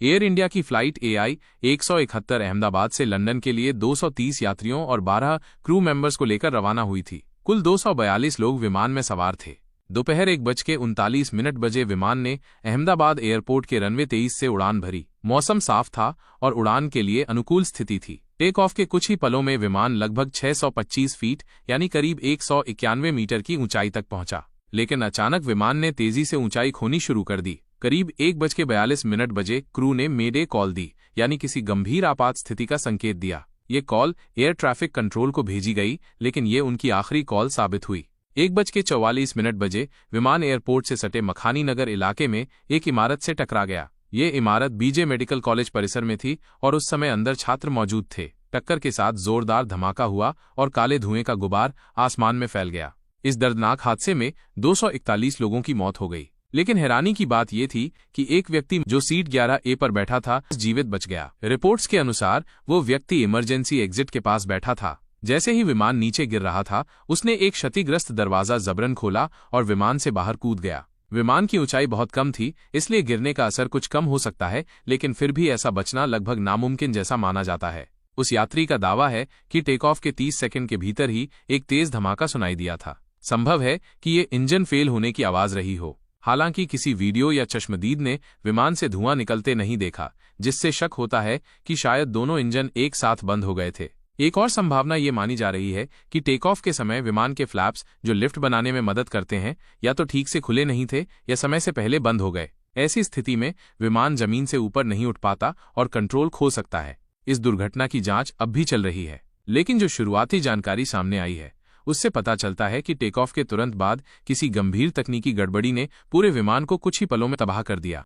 Air India की flight AI 171 Ahmedabad से London के लिए 230 यात्रियों और 12 क्रू मेंबर्स को लेकर रवाना हुई थी। कुल 242 लोग विमान में सवार थे। दोपहर 1:39 बजे विमान ने अहमदाबाद एयरपोर्ट के रनवे 23 से उड़ान भरी। मौसम साफ था और उड़ान के लिए अनुकूल स्थिति थी। टेक ऑफ के कुछ ही पलों में विमान लगभग 625 फीट यानी करीब 191 मीटर की ऊंचाई तक पहुंचा। लेकिन अचानक विमान ने तेजी से ऊंचाई खोनी शुरू कर दी। करीब 1:42 बजे क्रू ने मेडे कॉल दी, यानी किसी गंभीर आपात स्थिति का संकेत दिया। ये कॉल एयर ट्रैफिक कंट्रोल को भेजी गई, लेकिन ये उनकी आखिरी कॉल साबित हुई। 1:44 बजे विमान एयरपोर्ट से सटे मखानी नगर इलाके में एक इमारत से टकरा गया। ये इमारत BJ मेडिकल कॉलेज परिसर में थी और उस समय अंदर छात्र मौजूद थे। टक्कर के साथ जोरदार धमाका हुआ और काले धुएं का गुबार आसमान में फैल गया। इस दर्दनाक हादसे में 241 लोगों की मौत हो गई। लेकिन हैरानी की बात यह थी कि एक व्यक्ति जो सीट 11A पर बैठा था जीवित बच गया। रिपोर्ट्स के अनुसार वो व्यक्ति इमरजेंसी एग्जिट के पास बैठा था। जैसे ही विमान नीचे गिर रहा था, उसने एक क्षतिग्रस्त दरवाजा जबरन खोला और विमान से बाहर कूद गया। विमान की ऊंचाई बहुत कम थी, इसलिए गिरने का असर कुछ कम हो सकता है, लेकिन फिर भी ऐसा बचना लगभग नामुमकिन जैसा माना जाता है। उस यात्री का दावा है कि टेक ऑफ के 30 सेकंड के भीतर ही एक तेज धमाका सुनाई दिया था। संभव है कि ये इंजन फेल होने की आवाज रही हो। हालांकि किसी वीडियो या चश्मदीद ने विमान से धुआं निकलते नहीं देखा, जिससे शक होता है कि शायद दोनों इंजन एक साथ बंद हो गए थे। एक और संभावना ये मानी जा रही है कि टेक ऑफ के समय विमान के फ्लैप्स, जो लिफ्ट बनाने में मदद करते हैं, या तो ठीक से खुले नहीं थे या समय से पहले बंद हो गए। ऐसी स्थिति में विमान जमीन से ऊपर नहीं उठ पाता और कंट्रोल खो सकता है। इस दुर्घटना की जांच अब भी चल रही है, लेकिन जो शुरुआती जानकारी सामने आई है उससे पता चलता है कि टेक ऑफ के तुरंत बाद किसी गंभीर तकनीकी गड़बड़ी ने पूरे विमान को कुछ ही पलों में तबाह कर दिया।